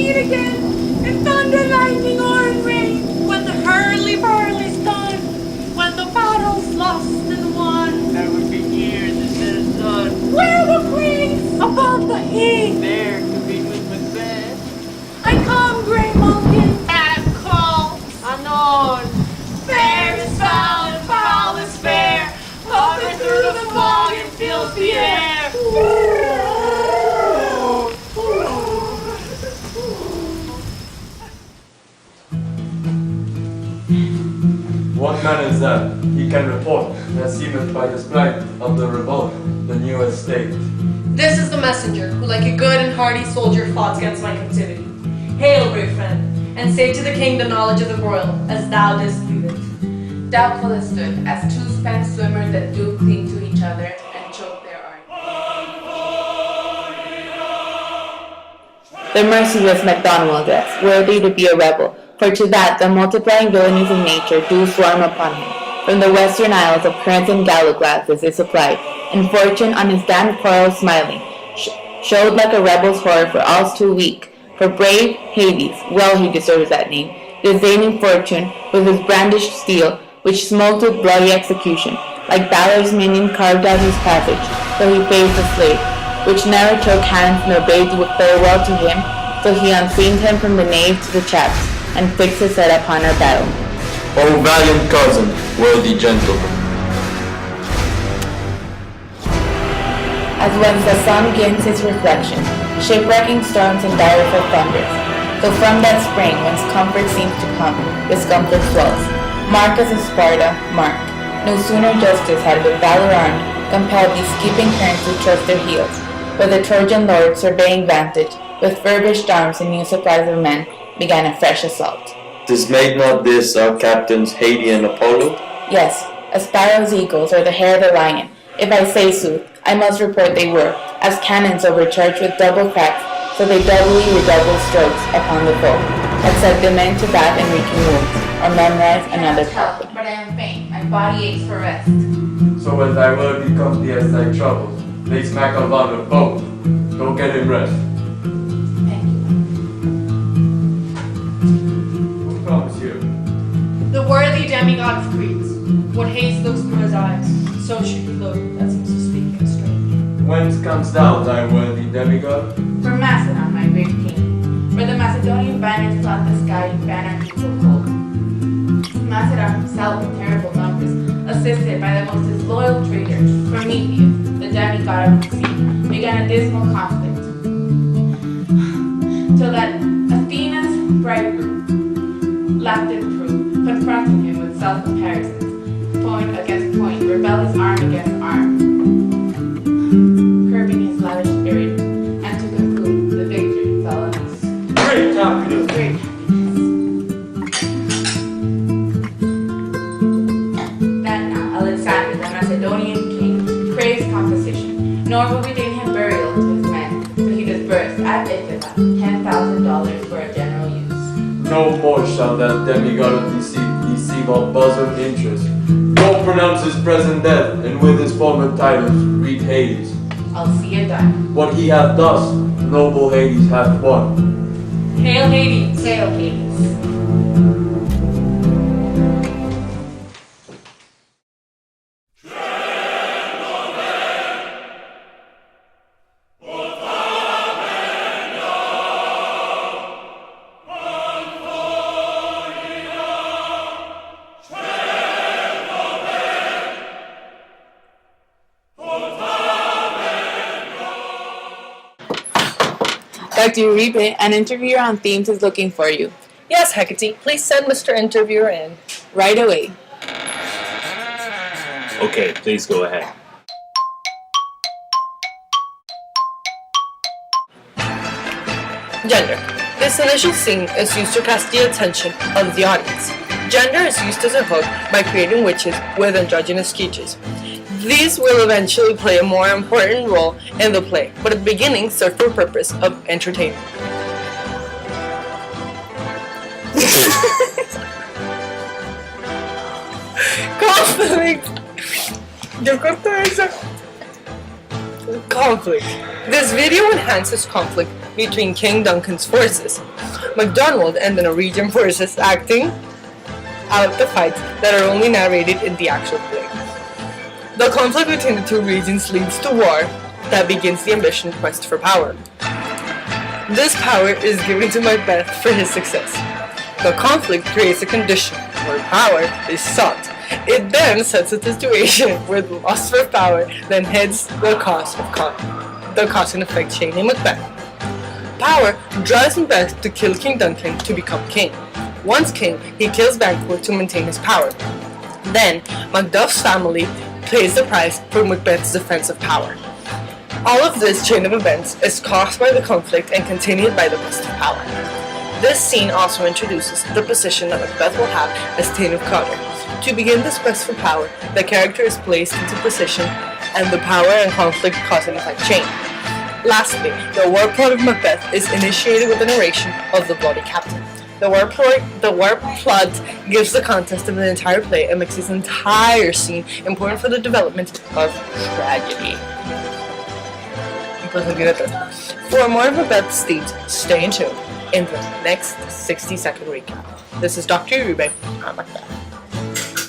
meet again in thunder, lightning, or in rain. When the hurly-burly's done, when the battle's lost and won, there would be years instead of sun. where the queen's above the heat. There to be with Macbeth. I come, grey mountain, At call unknown. fair is foul and foul is fair. Hovers through the fog and fills the air. What man is that? He can report, as seemeth by the strife of the revolt, the new estate. This is the messenger, who like a good and hardy soldier fought against my captivity. Hail, brave friend, and say to the king the knowledge of the broil, as thou didst leave it. Doubtful it stood, as two spent swimmers that do cling to each other and choke their arms. The merciless MacDonald is worthy to be a rebel, for to that the multiplying villainies of nature do swarm upon him. From the western isles of currents and gallowglasses is supplied, and fortune on his damned quarrel smiling, showed like a rebel's horror for all's too weak. For brave Hades, well he deserves that name, disdaining fortune with his brandished steel, which smote with bloody execution, like valor's minion carved out his passage, so he faced the slave, which never took hands nor bade farewell to him, so he unfeigned him from the nave to the chaps, and fixed his head upon our battle. O valiant cousin, worthy gentleman! As when the sun gins his reflection, shipwrecking storms and direful thunders, so from that spring whence comfort seems to come, discomfort swells. Marcus of Sparta, Mark, no sooner justice had with valor armed, compelled these skipping currents to trust their heels, but the Trojan lord, surveying vantage, with furbished arms and new supplies of men, began a fresh assault. Dismayed not this our captains Hades and Apollo? Yes, a sparrow's eagles, or the hair of the lion. If I say sooth, I must report they were, as cannons overcharged with double cracks, so they doubly redoubled strokes upon the foe, and set the men to bat and reeking wounds, or memorize another Help, proverb. but I am faint, my body aches for rest. So when thy word becomes thee as thy troubles, lay smack upon the both. Go get him rest. Thank you. Who comes here? The worthy demigod of Crete. What haste looks through his eyes, so should he look that seems to speak in strange. Whence comes thou, thy worthy demigod? For Macedon, my great king, where the Macedonian banners flout the sky in banner equal cold. Macedon himself in terrible numbers, assisted by the most disloyal traitors, Prometheus, the demigod of the sea, began a dismal conflict. Till that Athena's bridegroom lacked in proof, confronting him with self-comparisons, point against point, rebellious arm against arm, curbing his lavish spirit, and to conclude, the victory fell on us. Great happiness! Great happiness. Then now, Alexander, the Macedonian king, craves composition, nor will we deign him burial to his men, so he disbursed at Ithaca $10,000 for a general use. No more shall that demigod of deceive all bosom interest. Go pronounce his present death, and with his former titles greet Hades. I'll see it done. What he hath thus, noble Hades hath won. Hail Hades! Hail, Hades. Dr. Uribe, an interviewer on Themes is looking for you. Yes, Hecate, please send Mr. Interviewer in. Right away. Okay, please go ahead. Gender. This initial scene is used to catch the attention of the audience. Gender is used as a hook by creating witches with androgynous speeches. These will eventually play a more important role in the play, but at the beginning serve for the purpose of entertainment. Conflict! Yo corté eso. Conflict. This video enhances conflict between King Duncan's forces. MacDonald and the Norwegian forces acting out the fights that are only narrated in the actual play. The conflict between the two regions leads to war that begins the ambition quest for power. This power is given to Macbeth for his success. The conflict creates a condition where power is sought. It then sets a situation where the lust for power then heads the cause and effect chain in Macbeth. Power drives Macbeth to kill King Duncan to become king. Once king, he kills Banquo to maintain his power. Then, Macduff's family pays the price for Macbeth's defense of power. All of this chain of events is caused by the conflict and continued by the quest of power. This scene also introduces the position that Macbeth will have as Thane of Cawdor. To begin this quest for power, the character is placed into position and the power and conflict cause and effect chain. Lastly, the war plot of Macbeth is initiated with the narration of the Bloody Captain. The war plot gives the context of the entire play and makes this entire scene important for the development of tragedy. For more of Macbeth's themes, stay tuned in the next 60-second recap. This is Dr. Uribe on Macbeth.